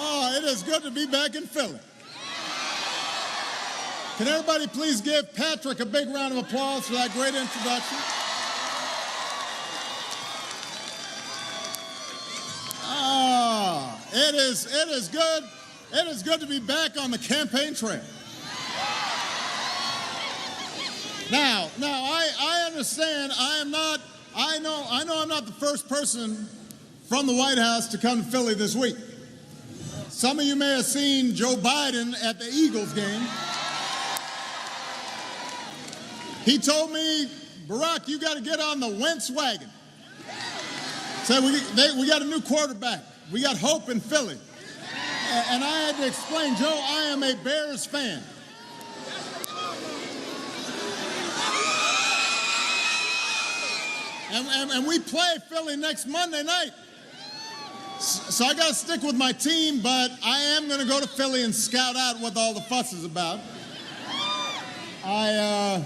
Oh, it is good to be back in Philly. Can everybody please give Patrick a big round of applause for that great introduction? It is good to be back on the campaign trail. Now, I understand I know I'm not the first person from the White House to come to Philly this week. Some of you may have seen Joe Biden at the Eagles game. He told me, Barack, you got to get on the Wentz wagon. Said we got a new quarterback. We got hope in Philly. And I had to explain, Joe, I am a Bears fan. And we play Philly next Monday night. So I got to stick with my team, but I am going to go to Philly and scout out what all the fuss is about. I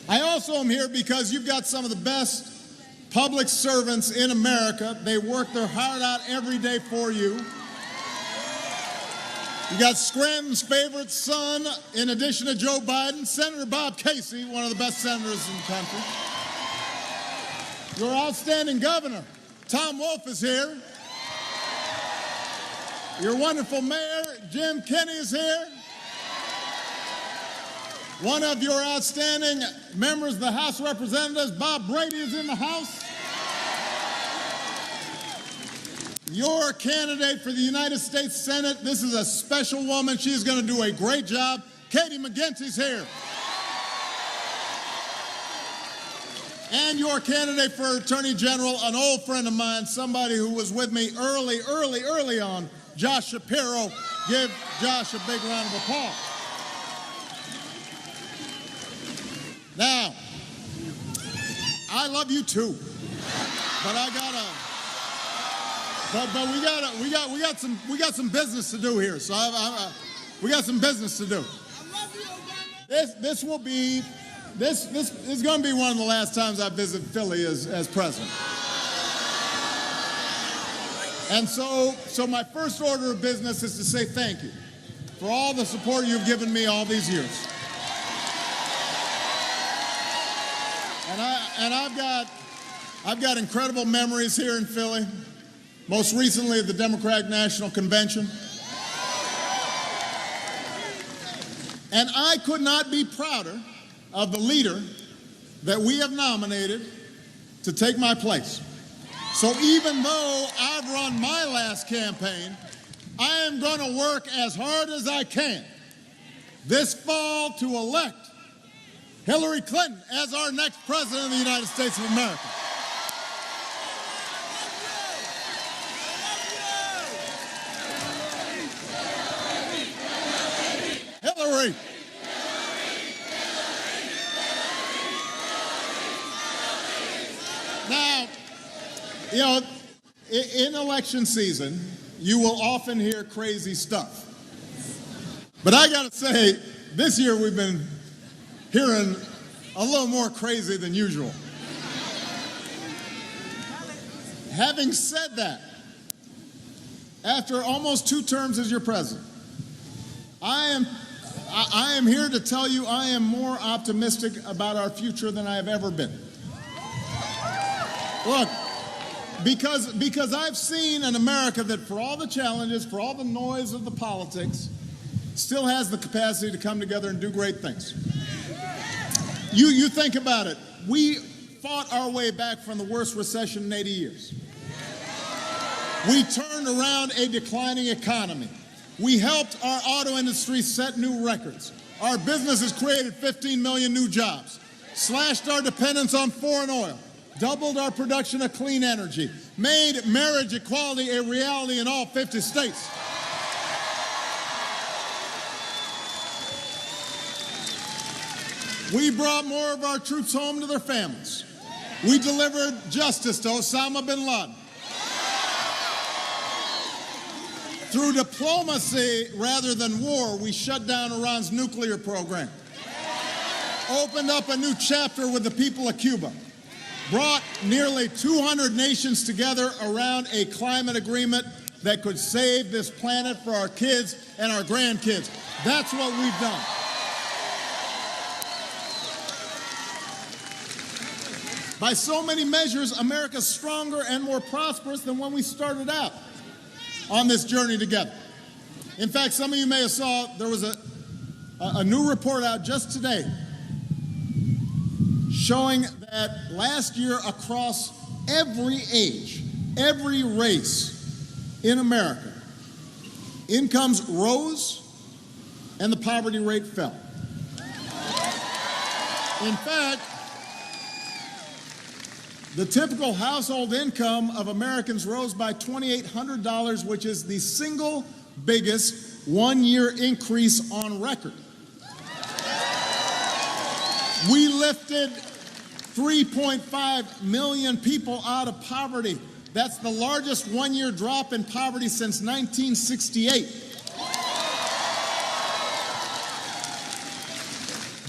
also am here because you've got some of the best public servants in America. They work their heart out every day for you. You got Scranton's favorite son, in addition to Joe Biden, Senator Bob Casey, one of the best senators in the country. Your outstanding governor, Tom Wolf, is here. Your wonderful mayor, Jim Kenney, is here. One of your outstanding members of the House of Representatives, Bob Brady, is in the House. Your candidate for the United States Senate, this is a special woman. She's going to do a great job. Katie McGinty's here. And your candidate for Attorney General, an old friend of mine, somebody who was with me early on, Josh Shapiro. Give Josh a big round of applause. Now, I love you too, but we got some business to do here. So we got some business to do. This is going to be one of the last times I visit Philly as president. And so my first order of business is to say thank you for all the support you've given me all these years. And I've got incredible memories here in Philly, most recently at the Democratic National Convention. And I could not be prouder of the leader that we have nominated to take my place. So even though I've run my last campaign, I am going to work as hard as I can this fall to elect Hillary Clinton as our next president of the United States of America. Hillary. Now, you know, in election season, you will often hear crazy stuff. But I got to say, this year we've been hearing a little more crazy than usual. Having said that, after almost 2 terms as your president, I am here to tell you I am more optimistic about our future than I have ever been. Look, because I've seen an America that, for all the challenges, for all the noise of the politics, still has the capacity to come together and do great things. You think about it. We fought our way back from the worst recession in 80 years. We turned around a declining economy. We helped our auto industry set new records. Our businesses created 15 million new jobs, slashed our dependence on foreign oil, doubled our production of clean energy, made marriage equality a reality in all 50 states. We brought more of our troops home to their families. We delivered justice to Osama bin Laden. Through diplomacy rather than war, we shut down Iran's nuclear program, opened up a new chapter with the people of Cuba, brought nearly 200 nations together around a climate agreement that could save this planet for our kids and our grandkids. That's what we've done. By so many measures, America's stronger and more prosperous than when we started out on this journey together. In fact, some of you may have saw there was a new report out just today showing that last year across every age, every race in America, incomes rose and the poverty rate fell. In fact, the typical household income of Americans rose by $2,800, which is the single biggest one-year increase on record. We lifted 3.5 million people out of poverty. That's the largest one-year drop in poverty since 1968.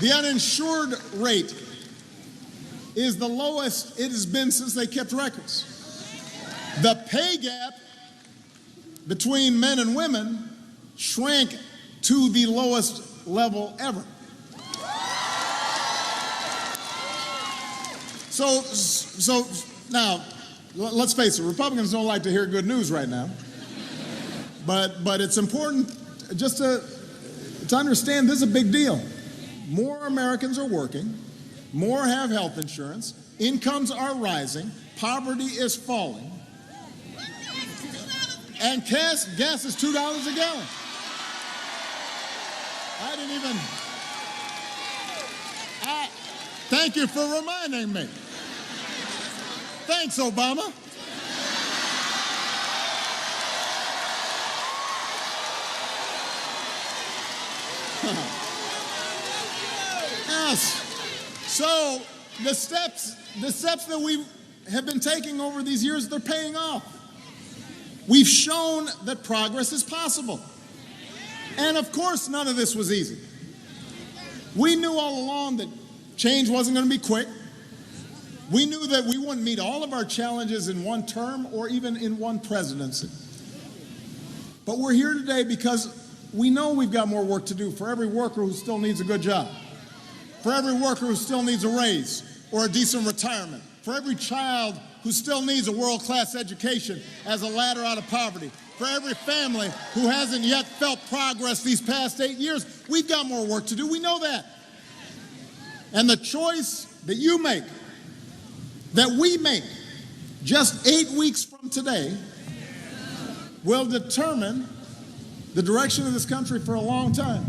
The uninsured rate is the lowest it has been since they kept records. The pay gap between men and women shrank to the lowest level ever. So now, let's face it, Republicans don't like to hear good news right now. But it's important just to understand this is a big deal. More Americans are working, more have health insurance, incomes are rising, poverty is falling, and gas is $2 a gallon. Thank you for reminding me. Thanks, Obama. Yes. So the steps that we have been taking over these years, they're paying off. We've shown that progress is possible. And of course, none of this was easy. We knew all along that change wasn't going to be quick. We knew that we wouldn't meet all of our challenges in one term or even in one presidency. But we're here today because we know we've got more work to do for every worker who still needs a good job, for every worker who still needs a raise or a decent retirement, for every child who still needs a world-class education as a ladder out of poverty, for every family who hasn't yet felt progress these past 8 years. We've got more work to do. We know that. And the choice that you make, that we make, just 8 weeks from today, will determine the direction of this country for a long time.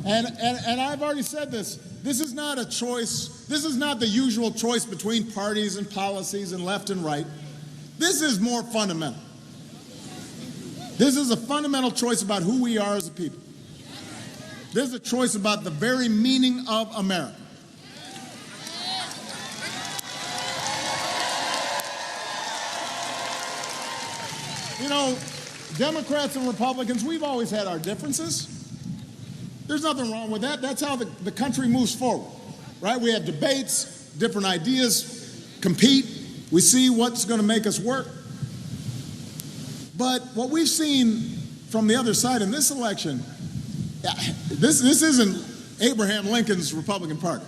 And I've already said this. This is not a choice. This is not the usual choice between parties and policies and left and right. This is more fundamental. This is a fundamental choice about who we are as a people. This is a choice about the very meaning of America. You know, Democrats and Republicans, we've always had our differences. There's nothing wrong with that. That's how the country moves forward, right? We have debates, different ideas, compete. We see what's going to make us work. But what we've seen from the other side in this election, this isn't Abraham Lincoln's Republican Party.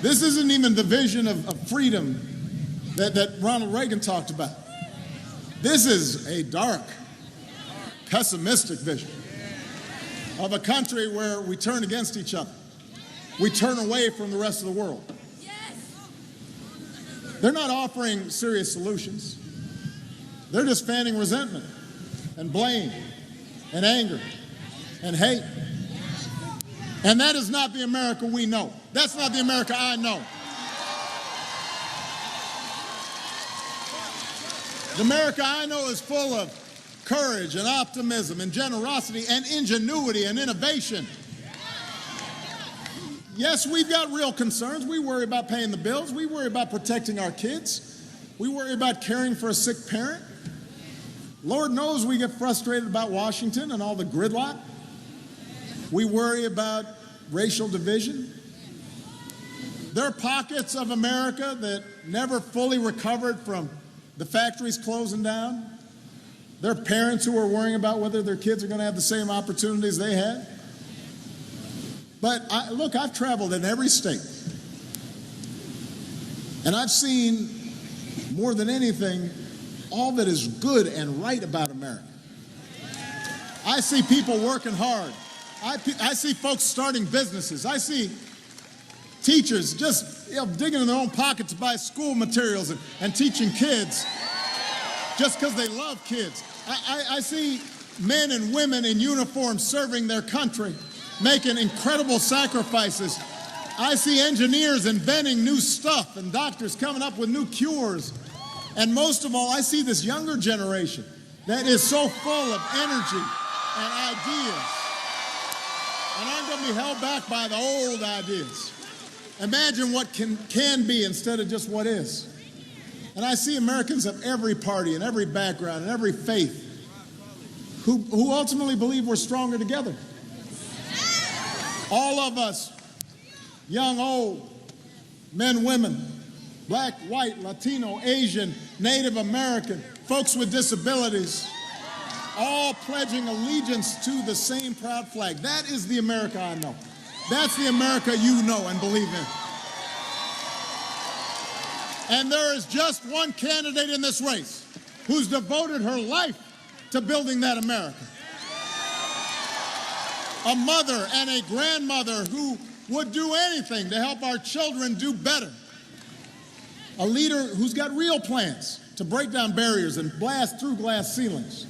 This isn't even the vision of freedom that Ronald Reagan talked about. This is a dark, pessimistic vision of a country where we turn against each other. We turn away from the rest of the world. They're not offering serious solutions. They're just fanning resentment and blame and anger and hate. And that is not the America we know. That's not the America I know. The America I know is full of courage and optimism and generosity and ingenuity and innovation. Yes, we've got real concerns. We worry about paying the bills. We worry about protecting our kids. We worry about caring for a sick parent. Lord knows we get frustrated about Washington and all the gridlock. We worry about racial division. There are pockets of America that never fully recovered from the factories closing down, their parents who are worrying about whether their kids are going to have the same opportunities they had. But look, I've traveled in every state, and I've seen more than anything all that is good and right about America. I see people working hard. I see folks starting businesses. I see teachers just digging in their own pockets to buy school materials and teaching kids just because they love kids. I see men and women in uniform serving their country, making incredible sacrifices. I see engineers inventing new stuff and doctors coming up with new cures. And most of all, I see this younger generation that is so full of energy and ideas. And I'm going to be held back by the old ideas. Imagine what can be instead of just what is. And I see Americans of every party and every background and every faith who ultimately believe we're stronger together. All of us, young, old, men, women, black, white, Latino, Asian, Native American, folks with disabilities, all pledging allegiance to the same proud flag. That is the America I know. That's the America you know and believe in. And there is just one candidate in this race who's devoted her life to building that America. A mother and a grandmother who would do anything to help our children do better. A leader who's got real plans to break down barriers and blast through glass ceilings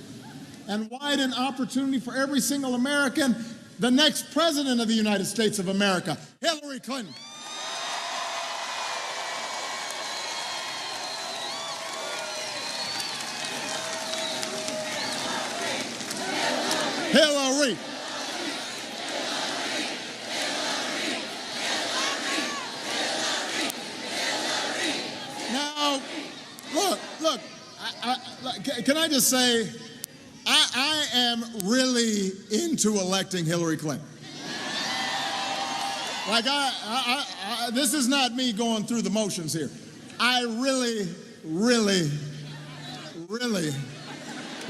and widen opportunity for every single American. The next president of the United States of America, Hillary Clinton. Hillary. Now, look, can I just say, I am really into electing Hillary Clinton. Like, this is not me going through the motions here. I really, really, really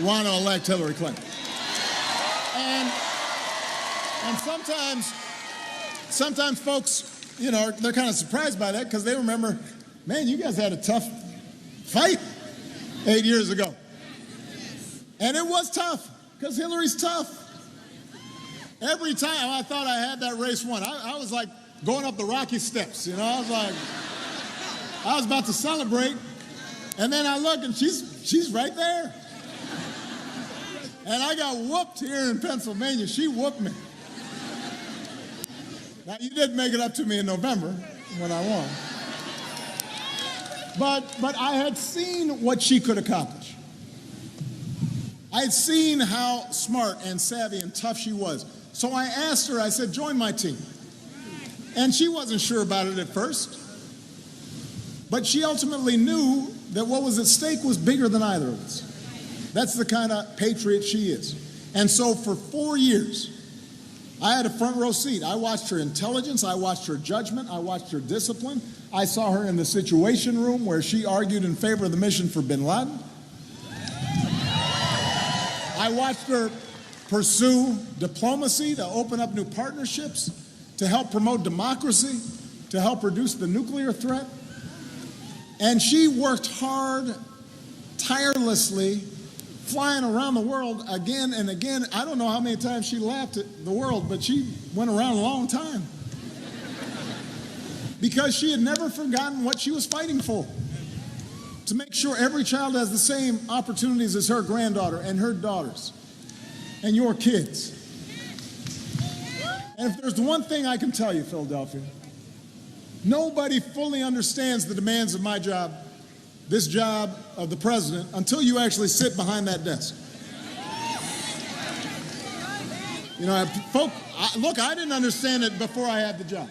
want to elect Hillary Clinton. And sometimes folks, they're kind of surprised by that because they remember, man, you guys had a tough fight 8 years ago. And it was tough, because Hillary's tough. Every time I thought I had that race won, I was like going up the rocky steps, I was about to celebrate, and then I look and she's right there. And I got whooped here in Pennsylvania. She whooped me. Now, you did make it up to me in November when I won. But I had seen what she could accomplish. I had seen how smart and savvy and tough she was. So I asked her, I said, join my team. And she wasn't sure about it at first. But she ultimately knew that what was at stake was bigger than either of us. That's the kind of patriot she is. And so for 4 years, I had a front row seat. I watched her intelligence. I watched her judgment. I watched her discipline. I saw her in the Situation Room where she argued in favor of the mission for bin Laden. I watched her pursue diplomacy to open up new partnerships, to help promote democracy, to help reduce the nuclear threat. And she worked hard, tirelessly, flying around the world again and again. I don't know how many times she laughed at the world, but she went around a long time. Because she had never forgotten what she was fighting for. To make sure every child has the same opportunities as her granddaughter and her daughters and your kids. And if there's one thing I can tell you, Philadelphia, nobody fully understands the demands of my job, this job of the president, until you actually sit behind that desk. Look, I didn't understand it before I had the job.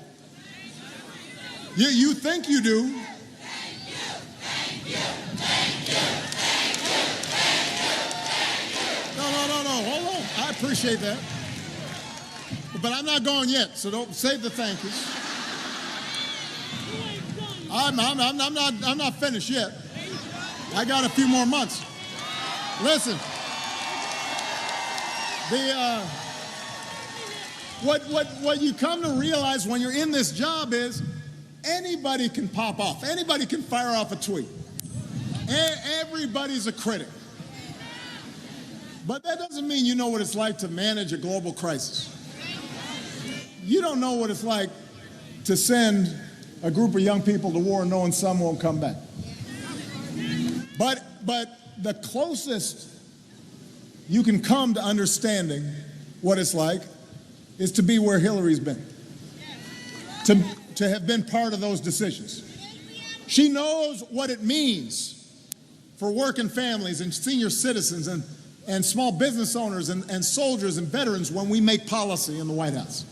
You think you do. No, hold on. I appreciate that. But I'm not going yet, so don't save the thank yous. I'm not finished yet. I got a few more months. Listen, what you come to realize when you're in this job is anybody can pop off. Anybody can fire off a tweet. Everybody's a critic. But that doesn't mean you know what it's like to manage a global crisis. You don't know what it's like to send a group of young people to war knowing some won't come back. But the closest you can come to understanding what it's like is to be where Hillary's been, to have been part of those decisions. She knows what it means for working families and senior citizens and small business owners and soldiers and veterans when we make policy in the White House.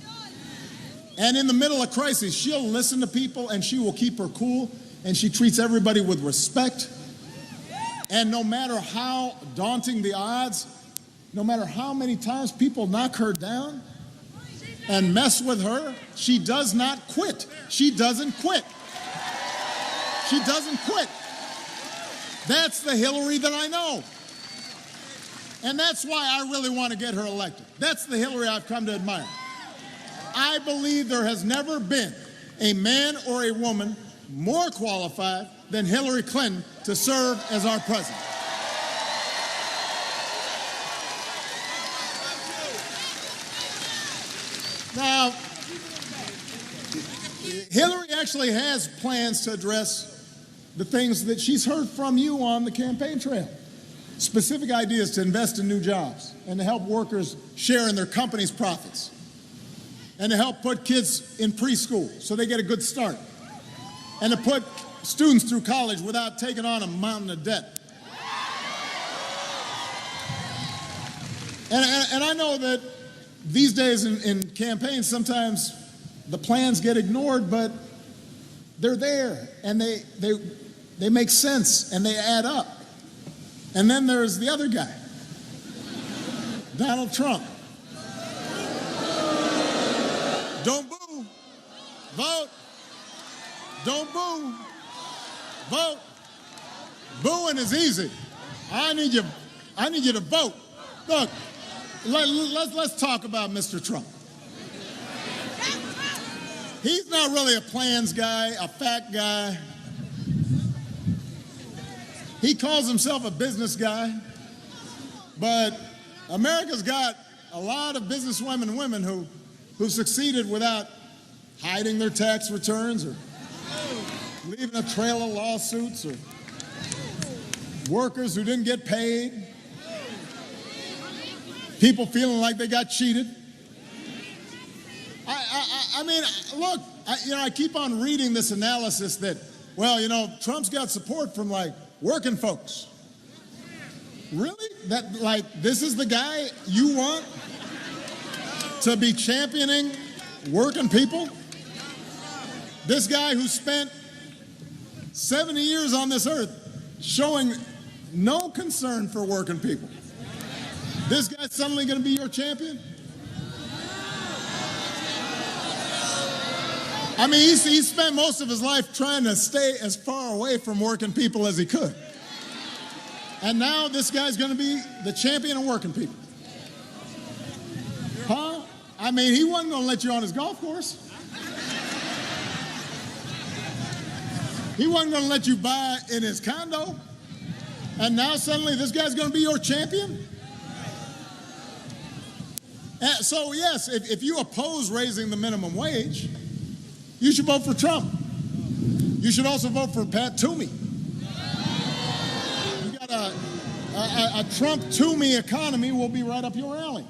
And in the middle of crisis, she'll listen to people and she will keep her cool, and she treats everybody with respect. And no matter how daunting the odds, no matter how many times people knock her down and mess with her, she does not quit. She doesn't quit. She doesn't quit. That's the Hillary that I know. And that's why I really want to get her elected. That's the Hillary I've come to admire. I believe there has never been a man or a woman more qualified than Hillary Clinton to serve as our president. Now, Hillary actually has plans to address the things that she's heard from you on the campaign trail. Specific ideas to invest in new jobs and to help workers share in their company's profits, and to help put kids in preschool so they get a good start, and to put students through college without taking on a mountain of debt. And I know that these days in campaigns, sometimes the plans get ignored, but they're there, and they make sense, and they add up. And then there's the other guy, Donald Trump. Don't boo, vote. Don't boo, vote. Booing is easy. I need you to vote. Look, let's talk about Mr. Trump. He's not really a plans guy, a fact guy. He calls himself a business guy, but America's got a lot of businesswomen and women who succeeded without hiding their tax returns or leaving a trail of lawsuits, or workers who didn't get paid, people feeling like they got cheated. I mean, look, I keep on reading this analysis that, well, Trump's got support from like working folks. Really? That, like, this is the guy you want to be championing working people? This guy who spent 70 years on this earth showing no concern for working people. This guy's suddenly going to be your champion? I mean, he spent most of his life trying to stay as far away from working people as he could. And now this guy's going to be the champion of working people. Huh? I mean, he wasn't going to let you on his golf course. He wasn't going to let you buy in his condo. And now suddenly this guy's going to be your champion? So yes, if you oppose raising the minimum wage, you should vote for Trump. You should also vote for Pat Toomey. You got a Trump-Toomey economy will be right up your alley.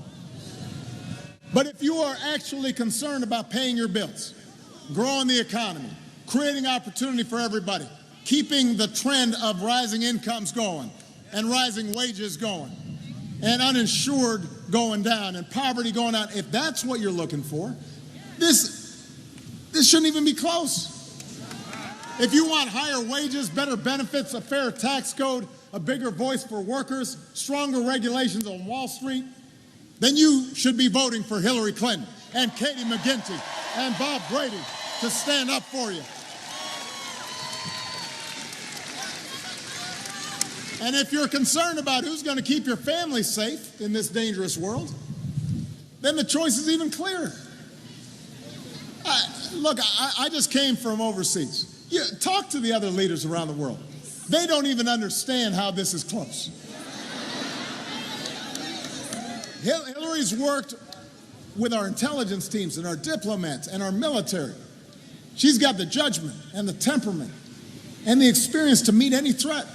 But if you are actually concerned about paying your bills, growing the economy, creating opportunity for everybody, keeping the trend of rising incomes going and rising wages going and uninsured going down and poverty going down, if that's what you're looking for, this shouldn't even be close. If you want higher wages, better benefits, a fair tax code, a bigger voice for workers, stronger regulations on Wall Street, then you should be voting for Hillary Clinton and Katie McGinty and Bob Brady to stand up for you. And if you're concerned about who's going to keep your family safe in this dangerous world, then the choice is even clearer. Look, I just came from overseas. Talk to the other leaders around the world. They don't even understand how this is close. Hillary's worked with our intelligence teams and our diplomats and our military. She's got the judgment and the temperament and the experience to meet any threat.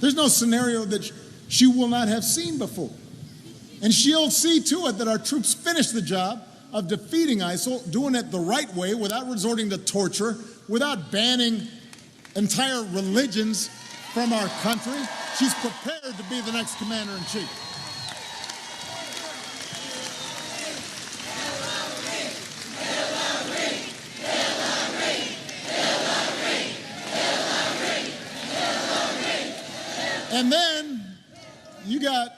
There's no scenario that she will not have seen before. And she'll see to it that our troops finish the job of defeating ISIL, doing it the right way without resorting to torture, without banning entire religions from our country. She's prepared to be the next commander-in-chief. And then you got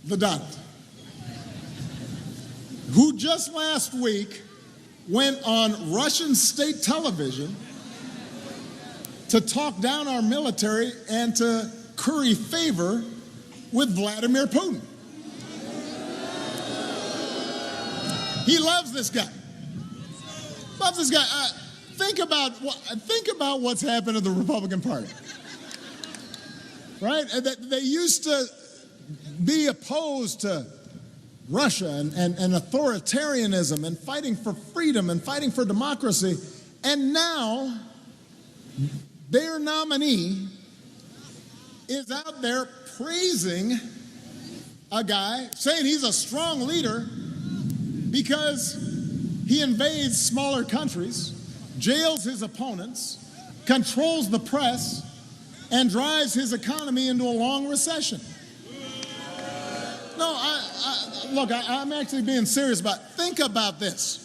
the Donald, who just last week went on Russian state television to talk down our military and to curry favor with Vladimir Putin. He loves this guy. Loves this guy. Think about what's happened to the Republican Party. Right? They used to be opposed to Russia and authoritarianism and fighting for freedom and fighting for democracy. And now their nominee is out there praising a guy, saying he's a strong leader because he invades smaller countries, jails his opponents, controls the press, and drives his economy into a long recession. No, look, I'm actually being serious about it. Think about this.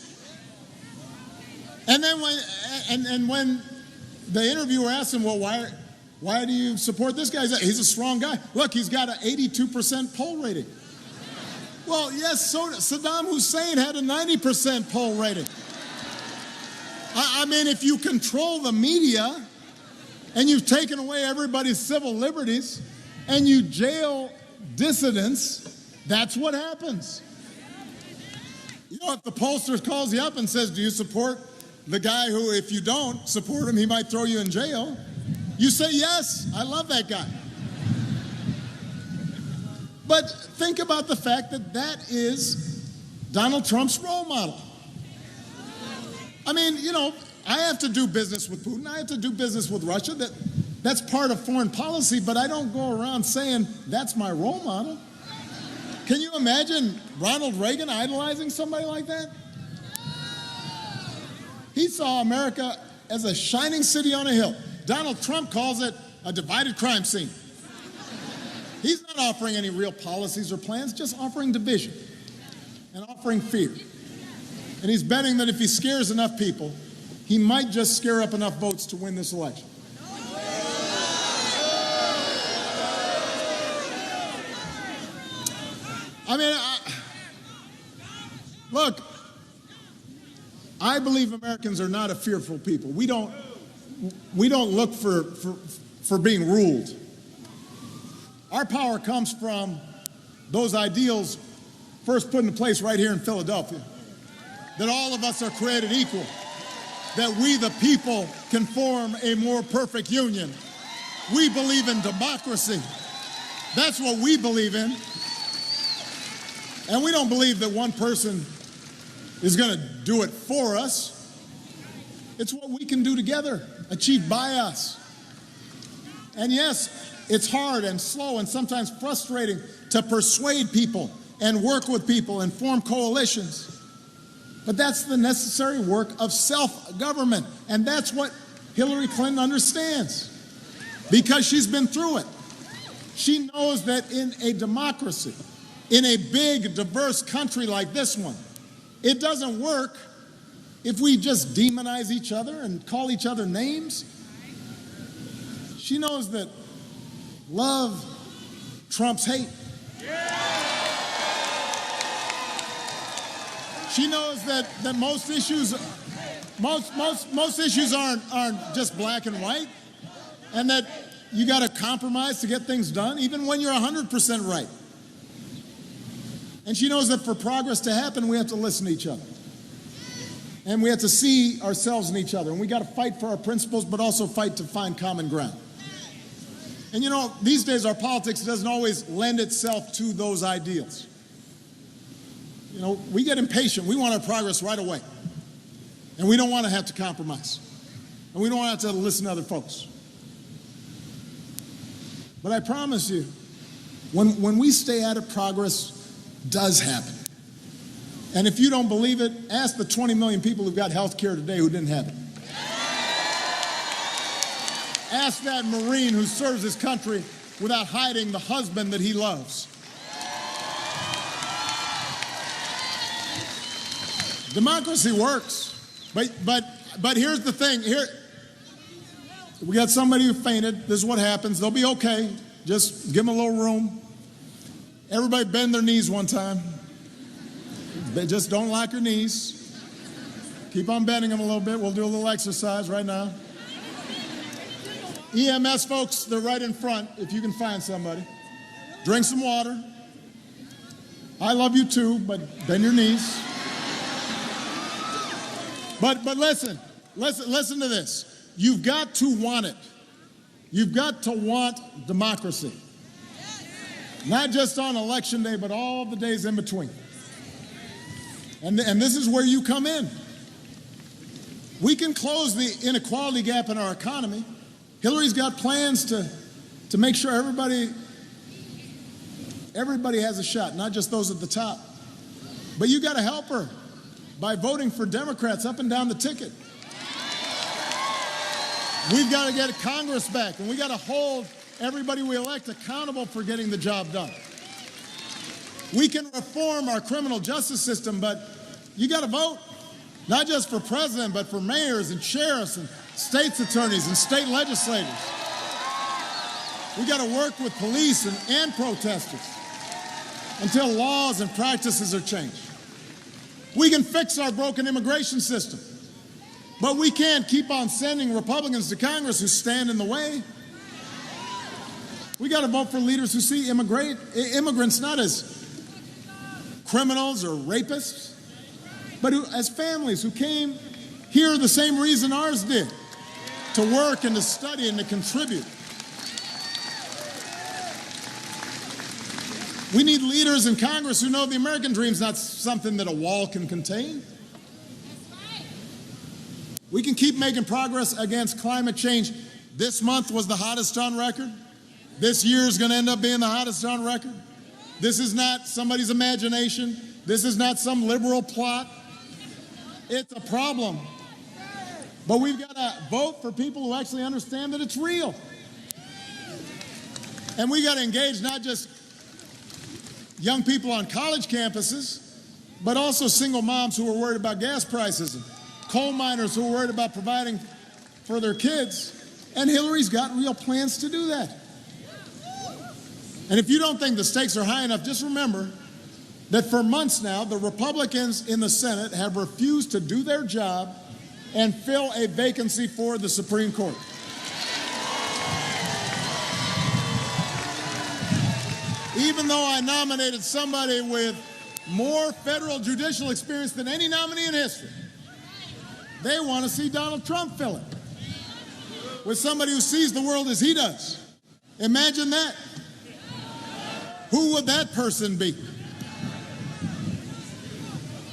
And then when the interviewer asked him, well, why do you support this guy? He's a strong guy. Look, he's got an 82% poll rating. Well, yes, so Saddam Hussein had a 90% poll rating. I mean, if you control the media and you've taken away everybody's civil liberties and you jail dissidents, that's what happens. You know, if the pollster calls you up and says, do you support the guy who, if you don't support him, he might throw you in jail, you say, yes, I love that guy. But think about the fact that that is Donald Trump's role model. I mean, you know, I have to do business with Putin. I have to do business with Russia. That's part of foreign policy, but I don't go around saying that's my role model. Can you imagine Ronald Reagan idolizing somebody like that? He saw America as a shining city on a hill. Donald Trump calls it a divided crime scene. He's not offering any real policies or plans, just offering division and offering fear. And he's betting that if he scares enough people, he might just scare up enough votes to win this election. I mean, look, I believe Americans are not a fearful people. We don't look for being ruled. Our power comes from those ideals first put into place right here in Philadelphia. That all of us are created equal. That we, the people, can form a more perfect union. We believe in democracy. That's what we believe in. And we don't believe that one person is going to do it for us. It's what we can do together, achieved by us. And yes, it's hard and slow and sometimes frustrating to persuade people and work with people and form coalitions. But that's the necessary work of self-government. And that's what Hillary Clinton understands because she's been through it. She knows that in a democracy, in a big, diverse country like this one, it doesn't work if we just demonize each other and call each other names. She knows that love trumps hate. She knows that most issues aren't just black and white, and that you got to compromise to get things done, even when you're 100% right. And she knows that for progress to happen, we have to listen to each other. And we have to see ourselves in each other. And we got to fight for our principles, but also fight to find common ground. And you know, these days our politics doesn't always lend itself to those ideals. You know, we get impatient. We want our progress right away. And we don't want to have to compromise. And we don't want to have to listen to other folks. But I promise you, when we stay at it, progress does happen. And if you don't believe it, ask the 20 million people who've got health care today who didn't have it. Ask that Marine who serves his country without hiding the husband that he loves. Democracy works, but here's the thing. Here, we got somebody who fainted. This is what happens. They'll be okay. Just give them a little room. Everybody bend their knees one time. Just don't lock your knees. Keep on bending them a little bit. We'll do a little exercise right now. EMS folks, they're right in front if you can find somebody. Drink some water. I love you too, but bend your knees. But listen to this. You've got to want it. You've got to want democracy. Not just on election day, but all the days in between. And this is where you come in. We can close the inequality gap in our economy. Hillary's got plans to make sure everybody has a shot, not just those at the top. But you got to help her by voting for Democrats up and down the ticket. We've got to get Congress back, and we got to hold everybody we elect accountable for getting the job done. We can reform our criminal justice system, but you got to vote, not just for president, but for mayors and sheriffs and state's attorneys and state legislators. We got to work with police and protesters until laws and practices are changed. We can fix our broken immigration system, but we can't keep on sending Republicans to Congress who stand in the way. We got to vote for leaders who see immigrants not as criminals or rapists, but as families who came here the same reason ours did, to work and to study and to contribute. We need leaders in Congress who know the American dream is not something that a wall can contain. We can keep making progress against climate change. This month was the hottest on record. This year is going to end up being the hottest on record. This is not somebody's imagination. This is not some liberal plot. It's a problem. But we've got to vote for people who actually understand that it's real. And we got to engage not just young people on college campuses, but also single moms who are worried about gas prices and coal miners who are worried about providing for their kids. And Hillary's got real plans to do that. And if you don't think the stakes are high enough, just remember that for months now, the Republicans in the Senate have refused to do their job and fill a vacancy for the Supreme Court. Even though I nominated somebody with more federal judicial experience than any nominee in history, they want to see Donald Trump fill it with somebody who sees the world as he does. Imagine that. Who would that person be?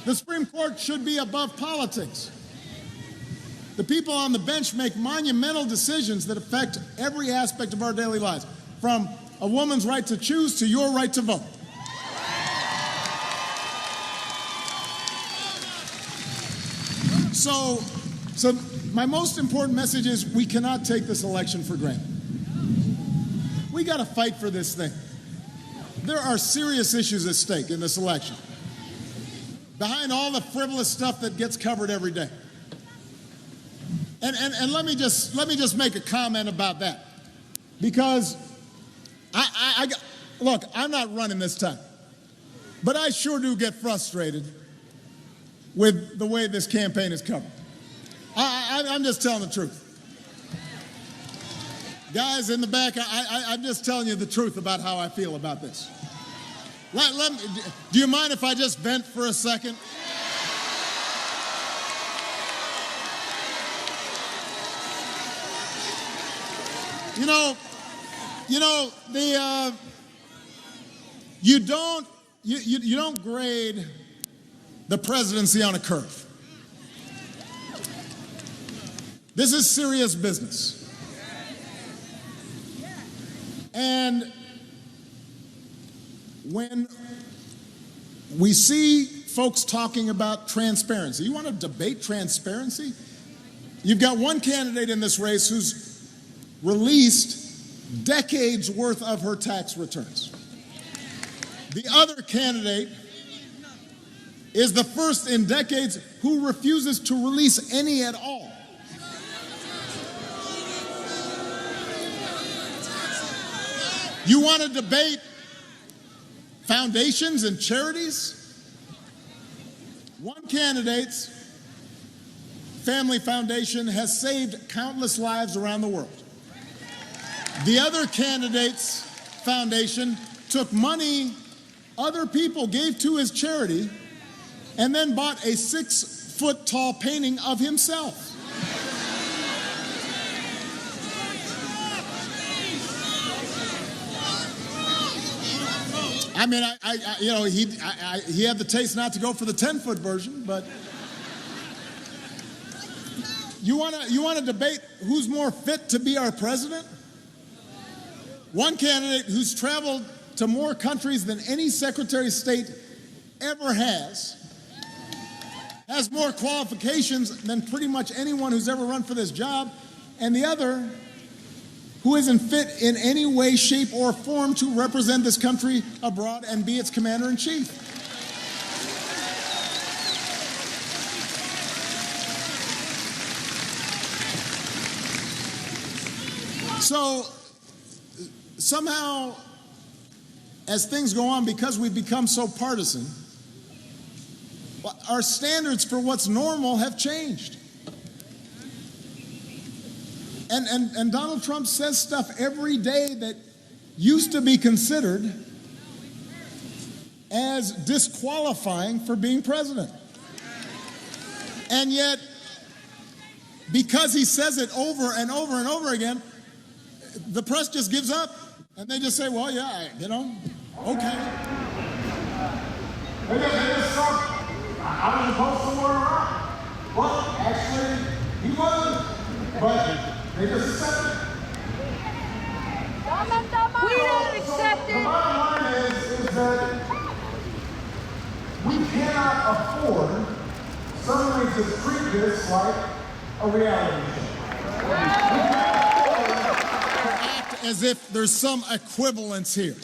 The Supreme Court should be above politics. The people on the bench make monumental decisions that affect every aspect of our daily lives, from a woman's right to choose to your right to vote. So my most important message is we cannot take this election for granted. We got to fight for this thing. There are serious issues at stake in this election, behind all the frivolous stuff that gets covered every day. And let me just make a comment about that, because look, I'm not running this time, but I sure do get frustrated with the way this campaign is covered. I'm just telling the truth. Guys in the back, I'm just telling you the truth about how I feel about this. Do you mind if I just vent for a second? You don't grade the presidency on a curve. This is serious business. And when we see folks talking about transparency, you want to debate transparency? You've got one candidate in this race who's released decades worth of her tax returns. The other candidate is the first in decades who refuses to release any at all. You want to debate foundations and charities? One candidate's family foundation has saved countless lives around the world. The other candidate's foundation took money other people gave to his charity and then bought a 6-foot-tall painting of himself. I mean, he had the taste not to go for the 10-foot version, but you want to debate who's more fit to be our president? One candidate who's traveled to more countries than any Secretary of State ever has more qualifications than pretty much anyone who's ever run for this job, and the other who isn't fit in any way, shape, or form to represent this country abroad and be its commander-in-chief. So somehow, as things go on, because we've become so partisan, our standards for what's normal have changed. And Donald Trump says stuff every day that used to be considered as disqualifying for being president. And yet, because he says it over and over and over again, the press just gives up. And they just say, well, yeah, okay. I was supposed to wear around. Well, actually, he wasn't. But they just accept it. We don't accept it. The bottom line is that we cannot afford suddenly to treat this like a reality show. We cannot afford to act as if there's some equivalence here.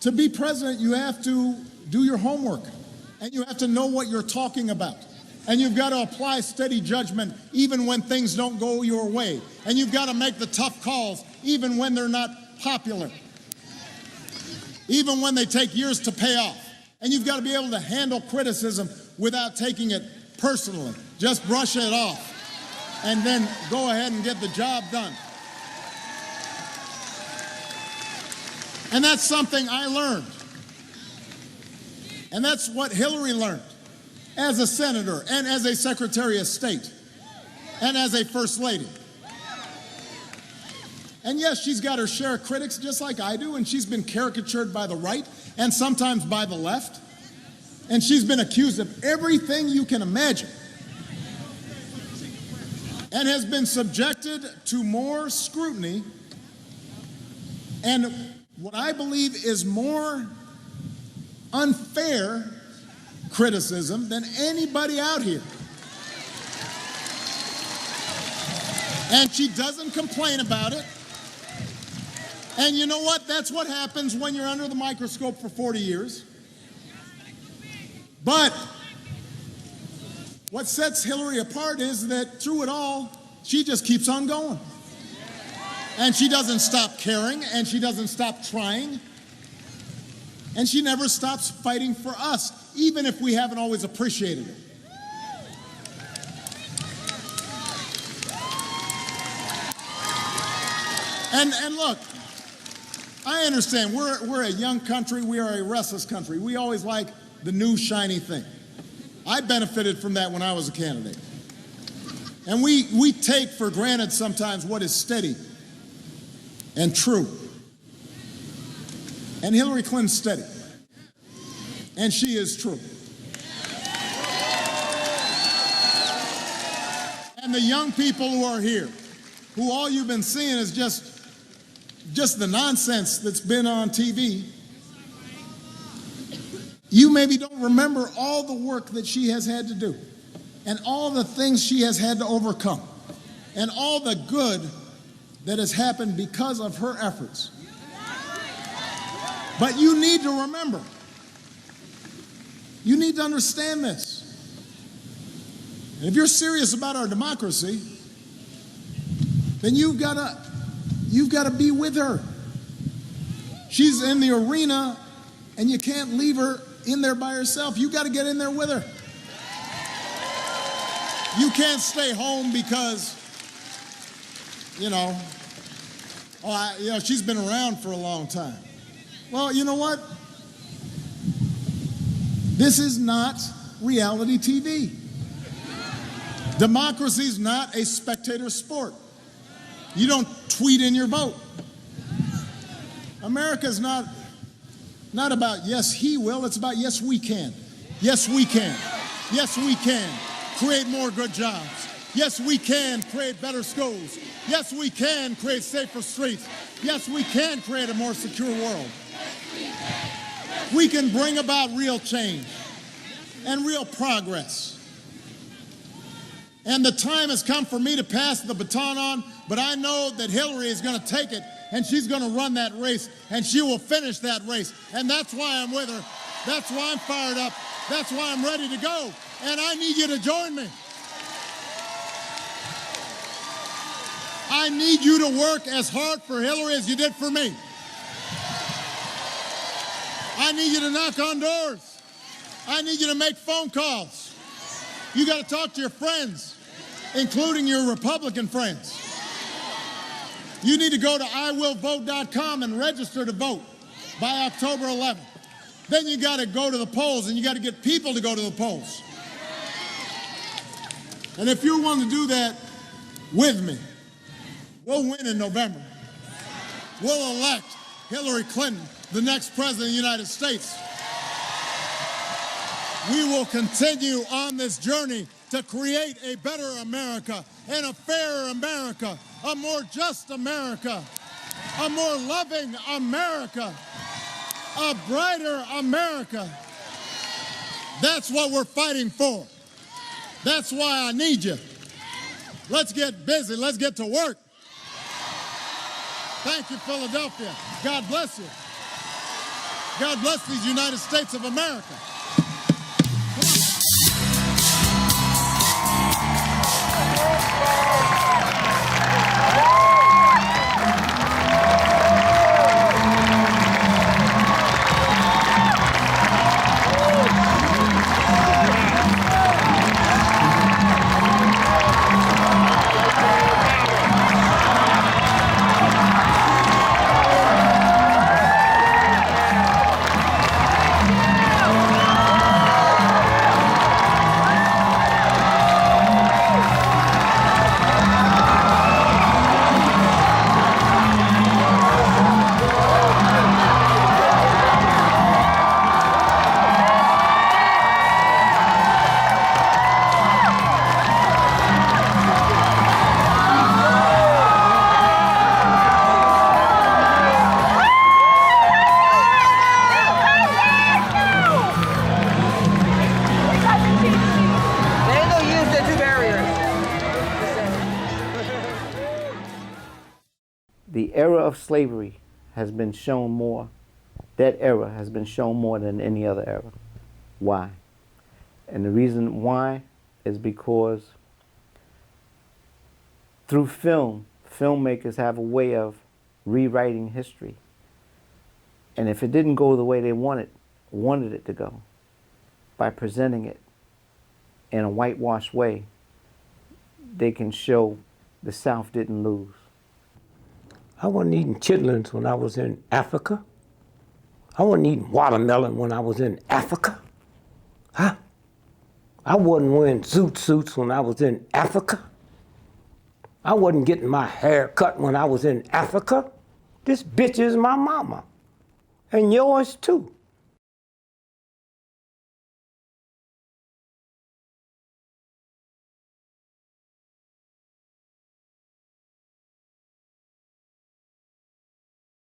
To be president, you have to do your homework, and you have to know what you're talking about. And you've got to apply steady judgment even when things don't go your way. And you've got to make the tough calls even when they're not popular, even when they take years to pay off. And you've got to be able to handle criticism without taking it personally. Just brush it off and then go ahead and get the job done. And that's something I learned. And that's what Hillary learned as a senator and as a Secretary of State and as a First Lady. And yes, she's got her share of critics just like I do, and she's been caricatured by the right and sometimes by the left. And she's been accused of everything you can imagine and has been subjected to more scrutiny and what I believe is more unfair criticism than anybody out here. And she doesn't complain about it. And you know what? That's what happens when you're under the microscope for 40 years. But what sets Hillary apart is that through it all, she just keeps on going. And she doesn't stop caring, and she doesn't stop trying. And she never stops fighting for us, even if we haven't always appreciated it. And look, I understand we're a young country. We are a restless country. We always like the new shiny thing. I benefited from that when I was a candidate. And we take for granted sometimes what is steady and true. And Hillary Clinton's steady. And she is true. And the young people who are here, who all you've been seeing is just the nonsense that's been on TV, you maybe don't remember all the work that she has had to do and all the things she has had to overcome and all the good that has happened because of her efforts. But you need to remember, you need to understand this. And if you're serious about our democracy, then you've got to be with her. She's in the arena, and you can't leave her in there by herself. You've got to get in there with her. You can't stay home because, she's been around for a long time. Well, you know what? This is not reality TV. Democracy's not a spectator sport. You don't tweet in your vote. America's not about yes, he will. It's about yes, we can. Yes, we can. Yes, we can create more good jobs. Yes, we can create better schools. Yes, we can create safer streets. Yes, we can create a more secure world. We can bring about real change and real progress. And the time has come for me to pass the baton on, but I know that Hillary is going to take it, and she's going to run that race, and she will finish that race. And that's why I'm with her. That's why I'm fired up. That's why I'm ready to go. And I need you to join me. I need you to work as hard for Hillary as you did for me. I need you to knock on doors. I need you to make phone calls. You got to talk to your friends, including your Republican friends. You need to go to iwillvote.com and register to vote by October 11th. Then you got to go to the polls, and you got to get people to go to the polls. And if you're willing to do that with me, we'll win in November. We'll elect Hillary Clinton the next president of the United States. We will continue on this journey to create a better America and a fairer America, a more just America, a more loving America, a brighter America. That's what we're fighting for. That's why I need you. Let's get busy. Let's get to work. Thank you, Philadelphia. God bless you. God bless these United States of America. The era of slavery has been shown more, that era has been shown more than any other era. Why? And the reason why is because through film, filmmakers have a way of rewriting history. And if it didn't go the way they wanted it to go, by presenting it in a whitewashed way, they can show the South didn't lose. I wasn't eating chitlins when I was in Africa. I wasn't eating watermelon when I was in Africa. Huh? I wasn't wearing zoot suits when I was in Africa. I wasn't getting my hair cut when I was in Africa. This bitch is my mama. And yours too.